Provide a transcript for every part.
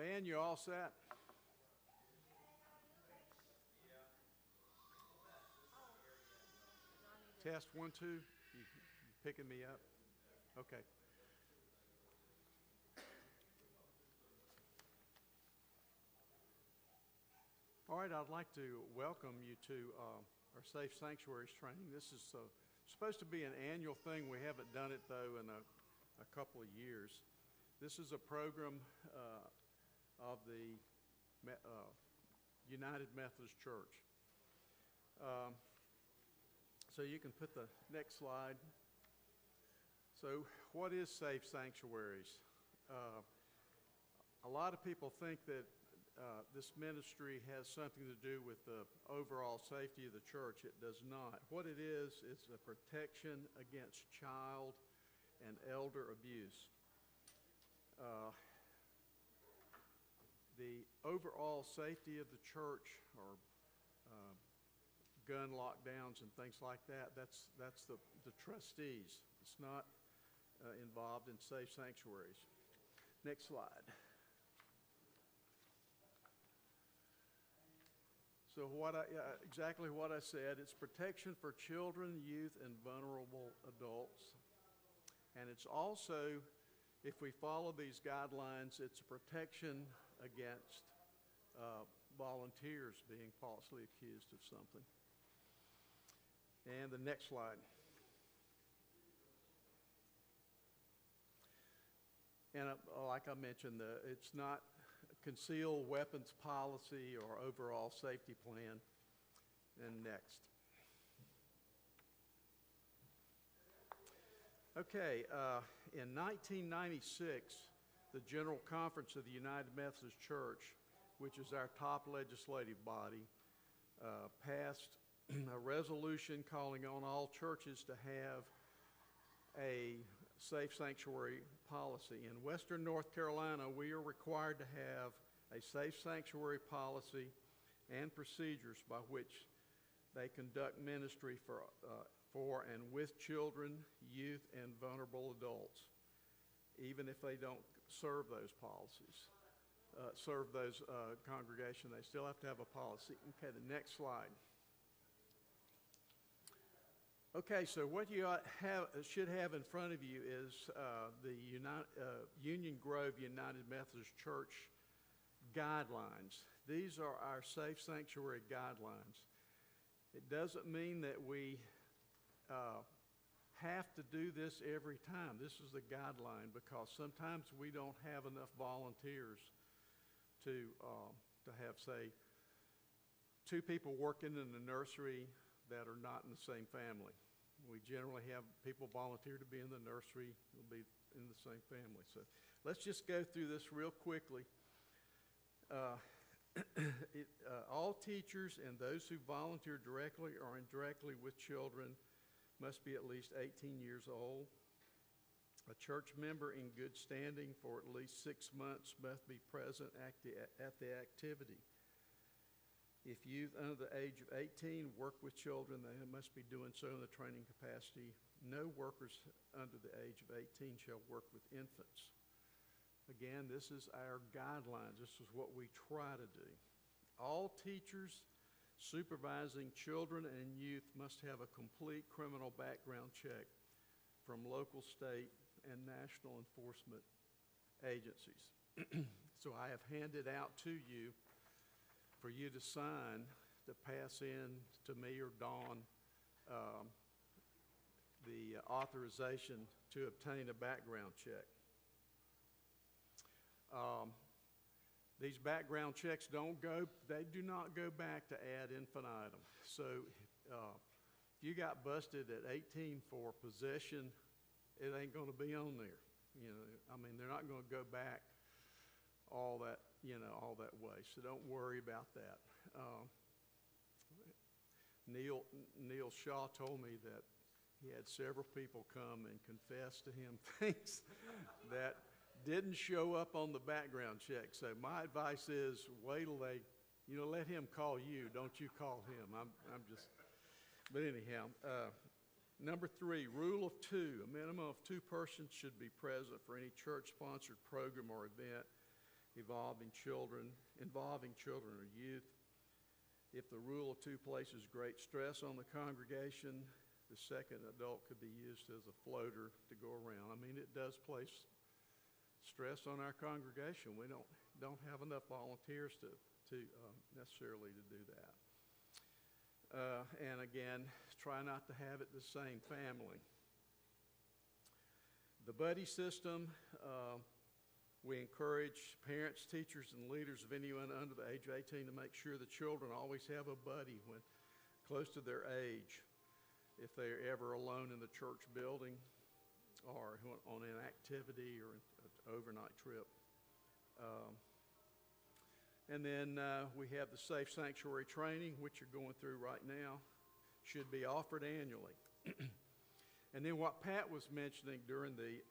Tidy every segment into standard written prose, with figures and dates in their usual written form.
Van, you all set? Test 1, 2. You picking me up? Okay. All right, I'd like to welcome you to our Safe Sanctuaries training. This is supposed to be an annual thing. We haven't done it, though, in a couple of years. This is a program of the United Methodist Church. So you can put the next slide. So what is Safe Sanctuaries? A lot of people think that this ministry has something to do with the overall safety of the church. It does not. What it is a protection against child and elder abuse. The overall safety of the church, or gun lockdowns and things like that, that's the trustees. It's not involved in Safe Sanctuaries. Next slide. So exactly what I said, it's protection for children, youth, and vulnerable adults. And it's also, if we follow these guidelines, it's a protection against volunteers being falsely accused of something. And the next slide. And like I mentioned, it's not concealed weapons policy or overall safety plan. And next. Okay, in 1996, the General Conference of the United Methodist Church, which is our top legislative body, passed a resolution calling on all churches to have a safe sanctuary policy. In Western North Carolina, we are required to have a safe sanctuary policy and procedures by which they conduct ministry for and with children, youth, and vulnerable adults, even if they don't serve those policies, serve those congregations. They still have to have a policy. Okay, the next slide. Okay, so what you should have in front of you is the Union Grove United Methodist Church guidelines. These are our safe sanctuary guidelines. It doesn't mean that we have to do this every time. This is the guideline because sometimes we don't have enough volunteers to have, say, 2 people working in the nursery that are not in the same family. We generally have people volunteer to be in the nursery, will be in the same family. So let's just go through this real quickly. All teachers and those who volunteer directly or indirectly with children must be at least 18 years old. A church member in good standing for at least 6 months must be present at the activity. If youth under the age of 18 work with children, they must be doing so in the training capacity. No workers under the age of 18 shall work with infants. Again, this is our guidelines. This is what we try to do. All teachers supervising children and youth must have a complete criminal background check from local, state, and national enforcement agencies. So I have handed out to you for you to sign to pass in to me or Dawn the authorization to obtain a background check. These background checks do not go back to ad infinitum. So if you got busted at 18 for possession, it ain't going to be on there. You know, I mean, they're not going to go back all that way. So don't worry about that. Neil Shaw told me that he had several people come and confess to him things that didn't show up on the background check. So my advice is wait till they, let him call you. Don't you call him. But anyhow, number 3, rule of 2. A minimum of 2 persons should be present for any church-sponsored program or event. involving children or youth. If the rule of two places great stress on the congregation, the second adult could be used as a floater to go around. I mean, it does place stress on our congregation. We don't have enough volunteers to necessarily to do that. And again, try not to have it the same family. The buddy system, we encourage parents, teachers, and leaders of anyone under the age of 18 to make sure the children always have a buddy when close to their age, if they're ever alone in the church building or on an activity or an overnight trip. And then we have the Safe Sanctuary training, which you're going through right now, should be offered annually. And then what Pat was mentioning during the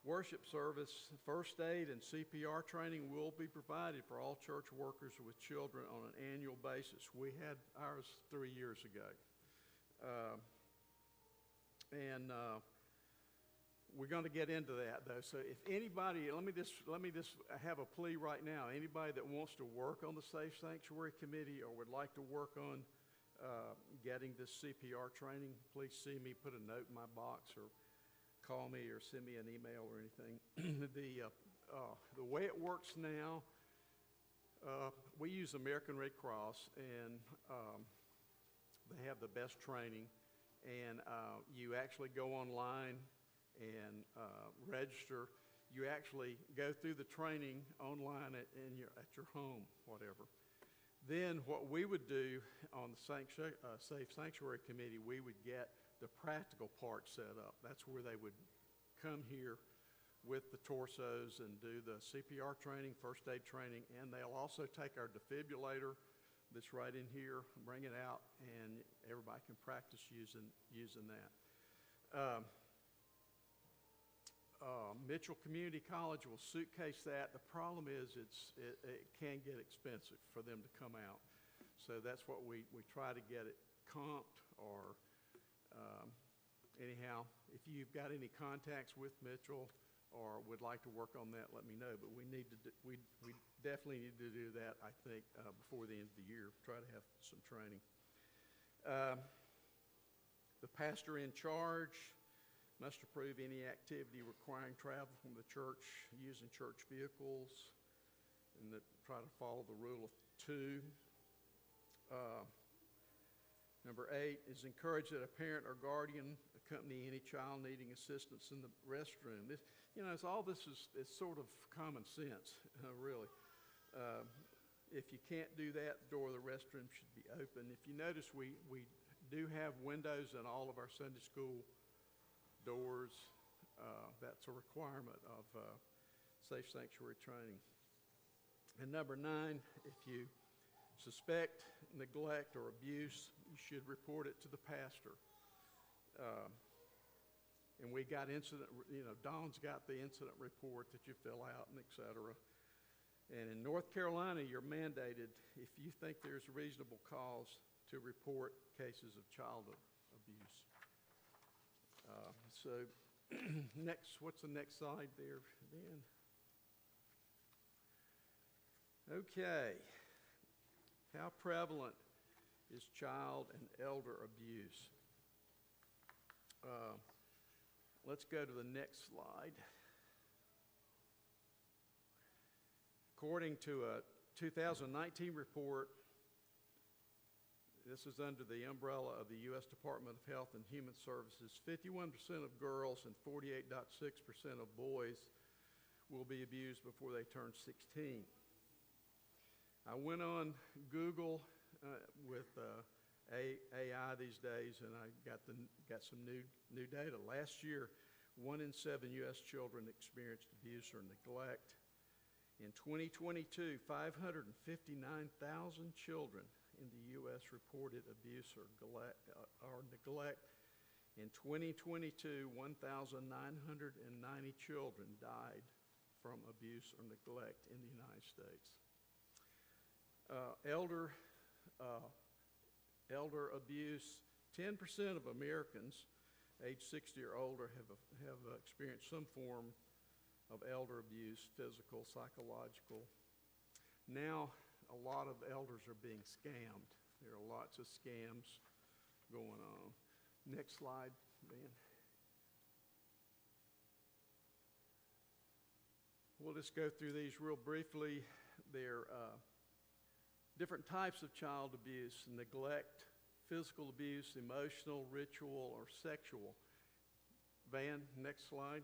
worship service, first aid and CPR training will be provided for all church workers with children on an annual basis. We had ours 3 years ago. We're going to get into that, though. So if anybody, let me just have a plea right now. Anybody that wants to work on the Safe Sanctuary Committee or would like to work on getting this CPR training, please see me, put a note in my box, or call me or send me an email or anything. The way it works now, we use American Red Cross, and they have the best training. And you actually go online and register. You actually go through the training online at your home, whatever. Then what we would do on the Safe Sanctuary Committee, we would get the practical part set up. That's where they would come here with the torsos and do the CPR training, first aid training, and they'll also take our defibrillator that's right in here, bring it out, and everybody can practice using that. Mitchell Community College will suitcase that. The problem is it can get expensive for them to come out. So that's what we try to get it comped, or anyhow, if you've got any contacts with Mitchell or would like to work on that, let me know. But we definitely need to do that, I think, before the end of the year, try to have some training. The pastor in charge must approve any activity requiring travel from the church using church vehicles, and try to follow the rule of two. Number 8 is encourage that a parent or guardian accompany any child needing assistance in the restroom. All this is sort of common sense, really. If you can't do that, the door of the restroom should be open. If you notice, we do have windows in all of our Sunday school doors. That's a requirement of Safe Sanctuary training. And number 9, if you suspect neglect or abuse, you should report it to the pastor. And we got Dawn's got the incident report that you fill out, and et cetera. And in North Carolina, you're mandated, if you think there's a reasonable cause, to report cases of child abuse. What's the next slide there, Dan? Okay. How prevalent is child and elder abuse? Let's go to the next slide. According to a 2019 report, this is under the umbrella of the U.S. Department of Health and Human Services, 51% of girls and 48.6% of boys will be abused before they turn 16. I went on Google with AI these days, and I got some new data. Last year, 1 in 7 U.S. children experienced abuse or neglect. In 2022, 559,000 children in the U.S. reported abuse or neglect. In 2022, 1,990 children died from abuse or neglect in the United States. Elder abuse, 10% of Americans age 60 or older have experienced some form of elder abuse, physical, psychological. Now, a lot of elders are being scammed. There are lots of scams going on. Next slide, Ben. We'll just go through these real briefly. There are different types of child abuse: neglect, physical abuse, emotional, ritual, or sexual. Van, next slide.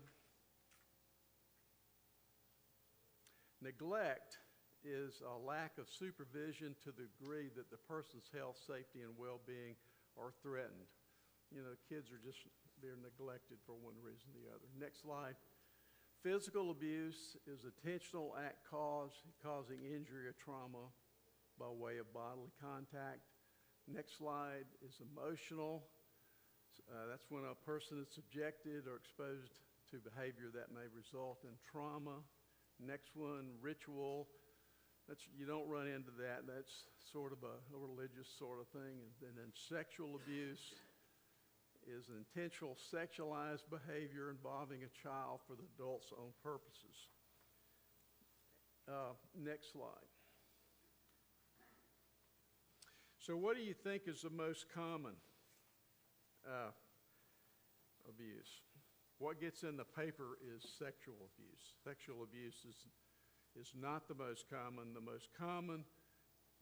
Neglect is a lack of supervision to the degree that the person's health, safety, and well-being are threatened. You know, kids are just, they're neglected for one reason or the other. Next slide. Physical abuse is intentional act causing injury or trauma by way of bodily contact. Next slide is emotional. That's when a person is subjected or exposed to behavior that may result in trauma. Next one, ritual. You don't run into that. That's sort of a religious sort of thing. And then sexual abuse is intentional sexualized behavior involving a child for the adult's own purposes. Next slide. So what do you think is the most common abuse? What gets in the paper is sexual abuse. Sexual abuse is not the most common. The most common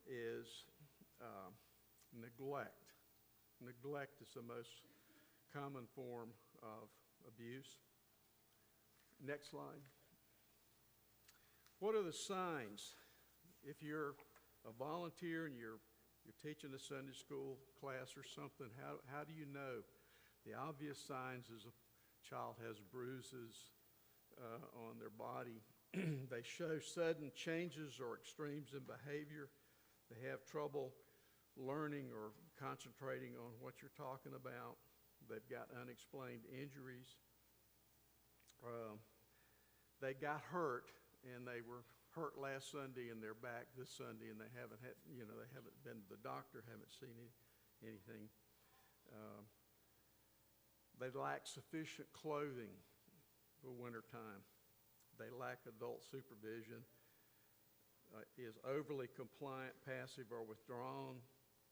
is neglect. Neglect is the most common form of abuse. Next slide. What are the signs? If you're a volunteer and you're teaching a Sunday school class or something, how do you know? The obvious signs is a child has bruises on their body. They show sudden changes or extremes in behavior. They have trouble learning or concentrating on what you're talking about. They've got unexplained injuries. They got hurt, and they were hurt last Sunday, and they're back this Sunday, and they haven't been to the doctor, haven't seen anything. They lack sufficient clothing for wintertime. They lack adult supervision. Is overly compliant, passive, or withdrawn.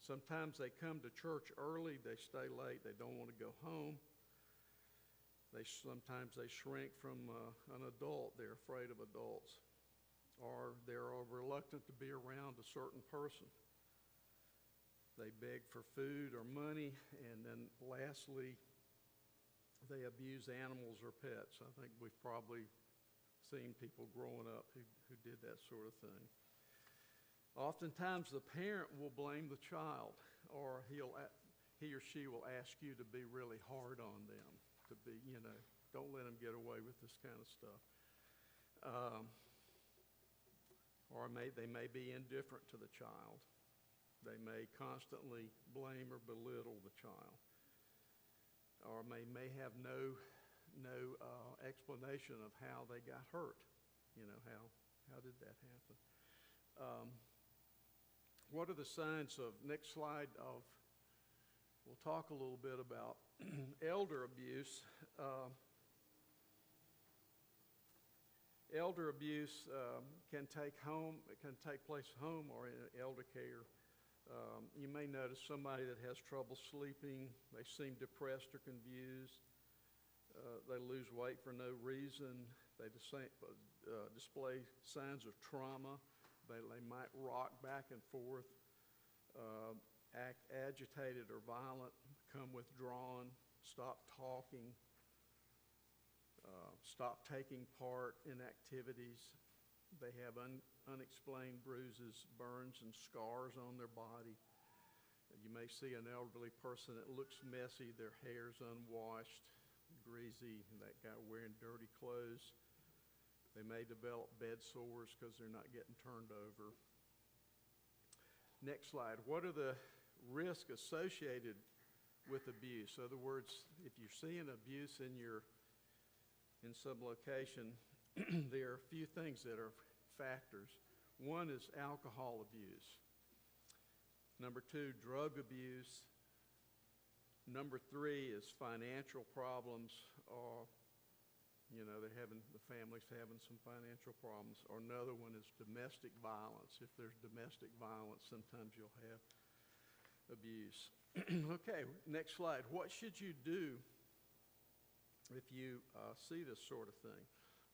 Sometimes they come to church early, they stay late, they don't want to go home. Sometimes they shrink from an adult, they're afraid of adults. Or they're reluctant to be around a certain person. They beg for food or money, and then lastly, they abuse animals or pets. I think we've probably seen people growing up who did that sort of thing. Oftentimes the parent will blame the child, or he or she will ask you to be really hard on them, to be, don't let them get away with this kind of stuff. Or they may be indifferent to the child. They may constantly blame or belittle the child. Or may have no explanation of how they got hurt. How did that happen? What are the signs of, next slide, we'll talk a little bit about elder abuse. Elder abuse can take place at home or in elder care. You may notice somebody that has trouble sleeping. They seem depressed or confused. They lose weight for no reason. They display signs of trauma. They might rock back and forth, act agitated or violent, become withdrawn, stop talking, stop taking part in activities. They have unexplained bruises, burns, and scars on their body. You may see an elderly person that looks messy. Their hair's unwashed, greasy, and that guy wearing dirty clothes. They may develop bed sores because they're not getting turned over. Next slide. What are the risks associated with abuse? In other words, if you're seeing abuse in some location, there are a few things that are factors. One is alcohol abuse. Number 2, drug abuse. Number 3 is financial problems The family's having some financial problems. Or another one is domestic violence. If there's domestic violence, sometimes you'll have abuse. Okay, next slide. What should you do if you see this sort of thing?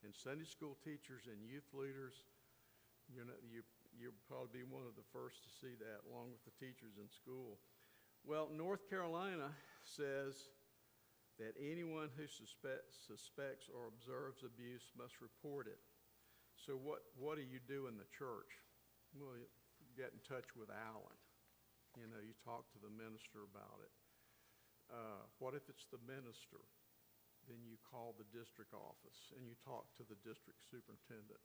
And Sunday school teachers and youth leaders, you'll probably be one of the first to see that, along with the teachers in school. Well, North Carolina says that anyone who suspects or observes abuse must report it. So what do you do in the church? Well, you get in touch with Alan. You talk to the minister about it. What if it's the minister? Then you call the district office and you talk to the district superintendent.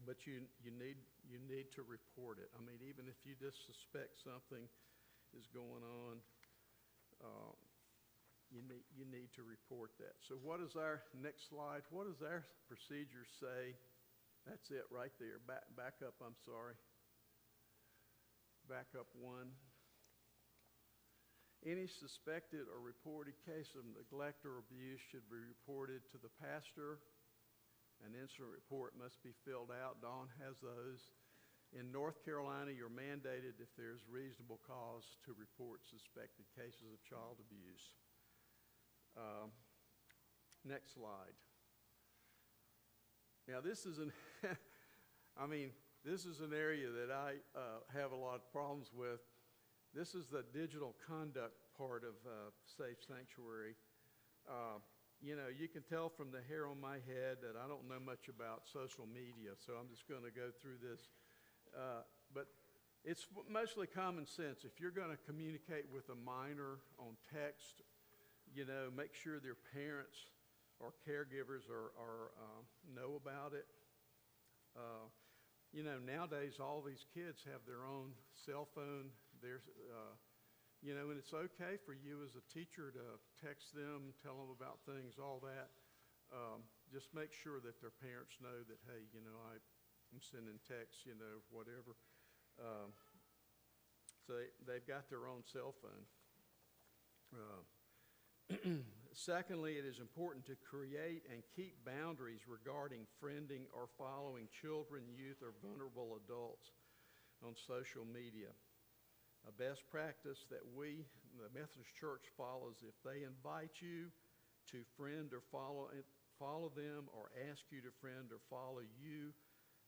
But you need to report it. I mean, even if you just suspect something is going on, you need to report that. So what is our next slide? What does our procedure say? That's it right there. Back up, I'm sorry. Back up one. Any suspected or reported case of neglect or abuse should be reported to the pastor. An incident report must be filled out. Dawn has those. In North Carolina, you're mandated, if there's reasonable cause, to report suspected cases of child abuse. Next slide. Now, this is an area that I have a lot of problems with. This is the digital conduct part of Safe Sanctuary. You can tell from the hair on my head that I don't know much about social media, so I'm just going to go through this. But it's mostly common sense. If you're going to communicate with a minor on text, make sure their parents or caregivers know about it. Nowadays all these kids have their own cell phone. And it's okay for you as a teacher to text them, tell them about things, all that. Just make sure that their parents know that, hey, I'm sending texts, whatever. So they've got their own cell phone. Secondly, it is important to create and keep boundaries regarding friending or following children, youth, or vulnerable adults on social media. A best practice that we, the Methodist Church, follows: if they invite you to friend or follow them, or ask you to friend or follow you,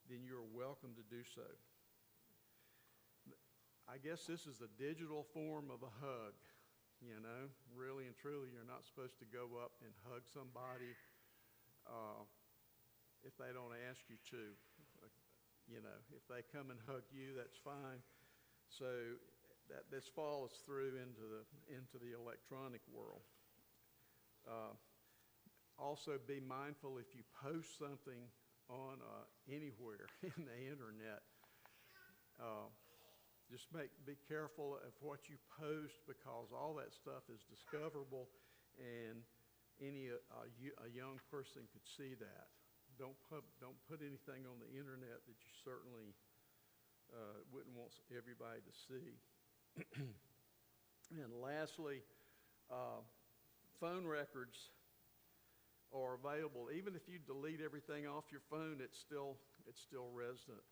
then you're welcome to do so. I guess this is the digital form of a hug. Really and truly, you're not supposed to go up and hug somebody if they don't ask you to. If they come and hug you, that's fine. So this follows through into the electronic world. Also, be mindful if you post something on anywhere in the internet. Just be careful of what you post, because all that stuff is discoverable, and a young person could see that. Don't put anything on the internet that you certainly wouldn't want everybody to see. And lastly, phone records are available. Even if you delete everything off your phone, it's still resident.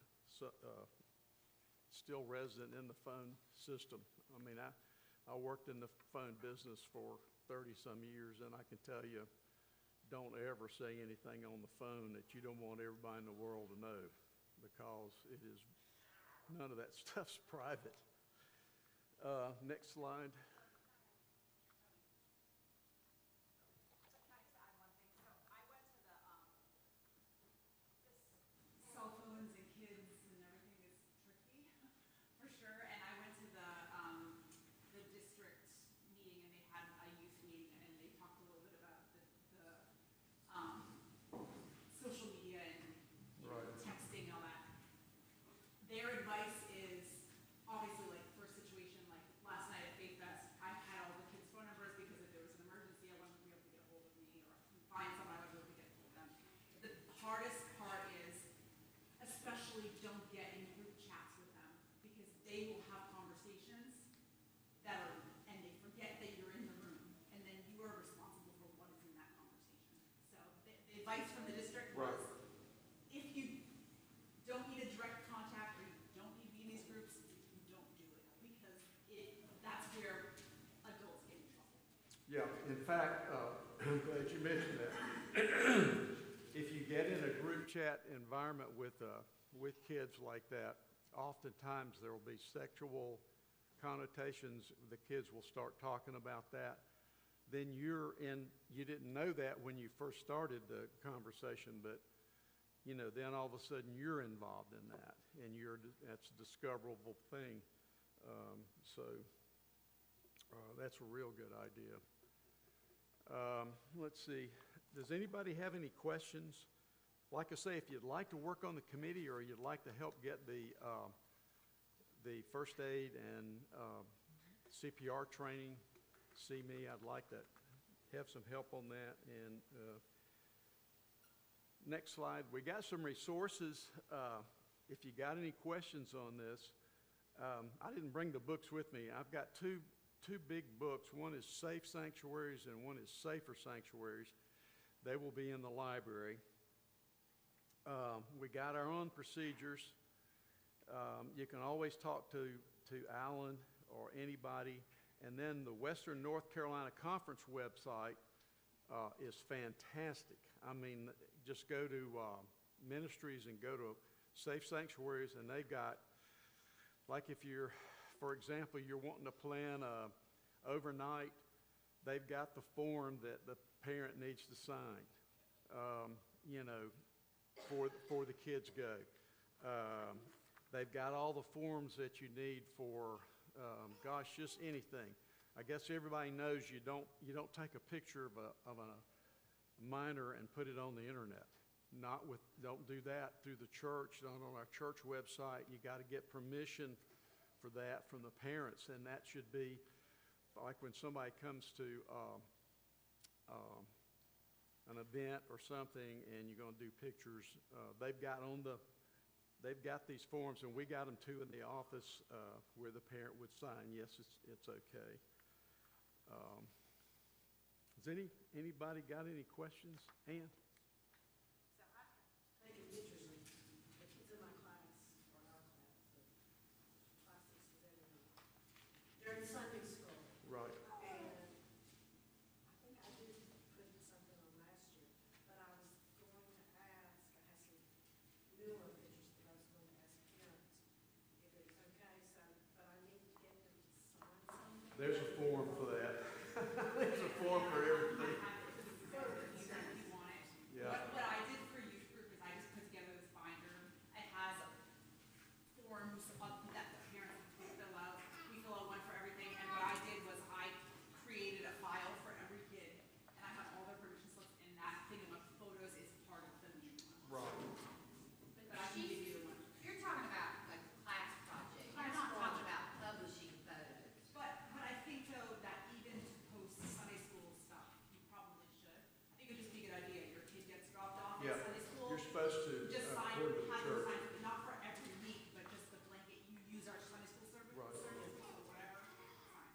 Still resident in the phone system. I mean, I worked in the phone business for 30-some years, and I can tell you, don't ever say anything on the phone that you don't want everybody in the world to know, because none of that stuff's private. Next slide. Their advice is, obviously, like for a situation like last night at Faith Fest, Yeah, in fact, I'm glad you mentioned that. If you get in a group chat environment with kids like that, oftentimes there will be sexual connotations. The kids will start talking about that. Then you didn't know that when you first started the conversation, but then all of a sudden you're involved in that, and that's a discoverable thing. That's a real good idea. Let's see. Does anybody have any questions? Like I say, if you'd like to work on the committee or you'd like to help get the first aid and CPR training, see me. I'd like to have some help on that. And next slide. We got some resources. If you got any questions on this, I didn't bring the books with me. I've got two big books. One is Safe Sanctuaries and one is Safer Sanctuaries. They will be in the library. We got our own procedures. You can always talk to Alan or anybody. And then the Western North Carolina Conference website is fantastic. I mean, just go to ministries and go to Safe Sanctuaries, and they've got, like if you're, for example, you're wanting to plan overnight, they've got the form that the parent needs to sign, before the kids go. They've got all the forms that you need for, just anything. I guess everybody knows you don't take a picture of a minor and put it on the internet. Don't do that through the church, not on our church website. You got to get permission for that from the parents, and that should be like when somebody comes to an event or something and you're going to do pictures. They've got these forms, and we got them too in the office where the parent would sign, yes, it's okay. Has anybody got any questions? Ann? So I think it's interesting. The kids in my class, or our class, the classics is everything. They're in Sunday school. Right. And I think I did put something on last year, but I was going to ask, I have some newer pictures that I was going to ask parents if it's okay, but I need to get them to sign something. There's a form for that. There's a form for everything. Yeah. What I did for youth group is I just put together this binder. It has forms that the parents fill out. We fill out one for everything. And what I did was I created a file for every kid, and I have all their permission slips in that thing, and my photos is part of the main one. Right. But I can give you the one. You're talking about like class project. You're I'm not not talking about publishing photos. But I think though that even to post Sunday school stuff, you probably should. I think it would just be a good idea. Your kid gets dropped off Yeah. at Sunday school. You're supposed to Just sign, according to the have them church. sign, not for every week, but just the blanket. You use our Sunday school service, Right. or whatever. Fine.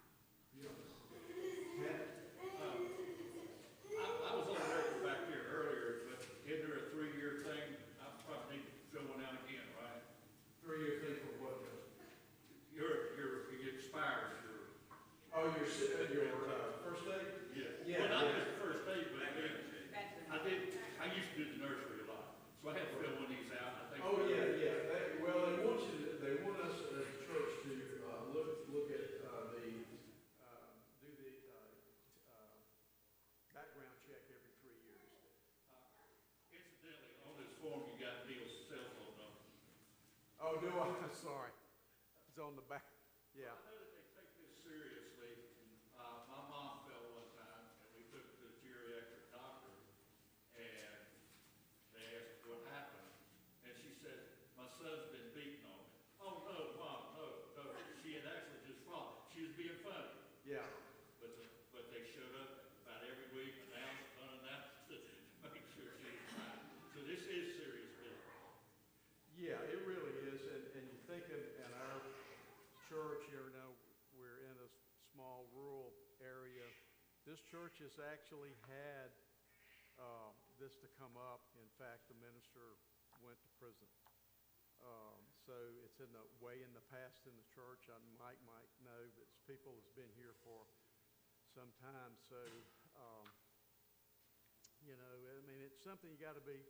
I was on the record back here earlier, but isn't there a 3-year thing? I probably need to fill one out again, right? 3-year thing for what? It expires, Oh, your first aid? Yeah. Well, not just the first aid, but I used to do the nursery a lot, so I had to fill one of these out. I think. Oh, yeah. They want us as a church to look at do the background check every 3 years. Incidentally, on this form, you got Neil's cell phone number. Oh, do I? Sorry. It's on the back. Yeah. I know that they take this seriously. My mom fell one time, and we took her to the geriatric doctor, and they asked what happened, and she said, "My son's been beaten on me." "Oh, no, Mom, no. She had actually just fallen. She was being funny." Yeah. But they showed up about every week, announced, unannounced, to make sure she was fine. So this is serious business. Yeah, it really is. And you think in our church, we're in a small rural area. This church has actually had this to come up. In fact, the minister went to prison. So it's way in the past in the church. Mike might know, but people has been here for sometimes. So, you know, I mean, it's something you got to be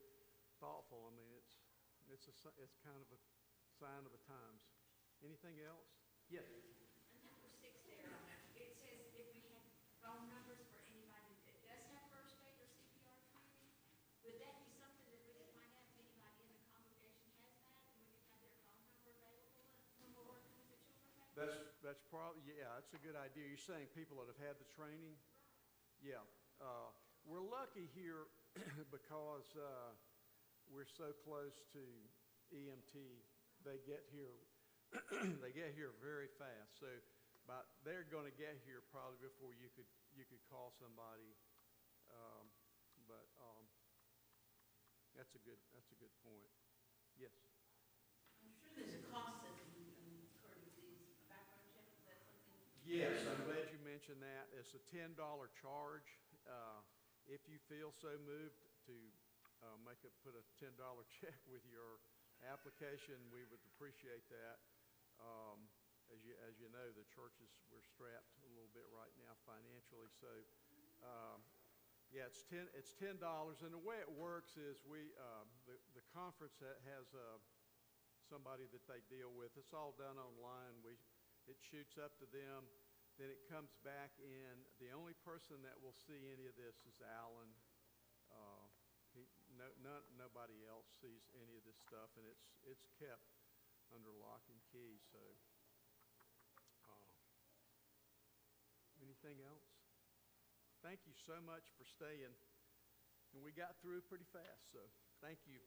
thoughtful. I mean, it's kind of a sign of the times. Anything else? Yes. On number 6 there, it says if we had phone numbers for anybody that does have first aid or CPR training, would that be something that we could find out if anybody in the congregation has that, and we could have their phone number available when we're working with the children? That's probably, yeah, that's a good idea. You're saying people that have had the training? Yeah. We're lucky here because we're so close to EMT. They get here they get here very fast. So they're going to get here probably before you could call somebody. But that's a good point. Yes. I'm sure there's a cost that you incur with these background checks. Is that something? Yes, I'm glad you mentioned that. It's a $10 charge. If you feel so moved to put a $10 check with your application, we would appreciate that. As you know, the churches, we're strapped a little bit right now financially. So, yeah, it's $10. And the way it works is the conference has somebody that they deal with. It's all done online. It shoots up to them. Then it comes back in. The only person that will see any of this is Alan. Nobody else sees any of this stuff, and it's kept under lock and key. So, anything else? Thank you so much for staying, and we got through pretty fast. So, thank you.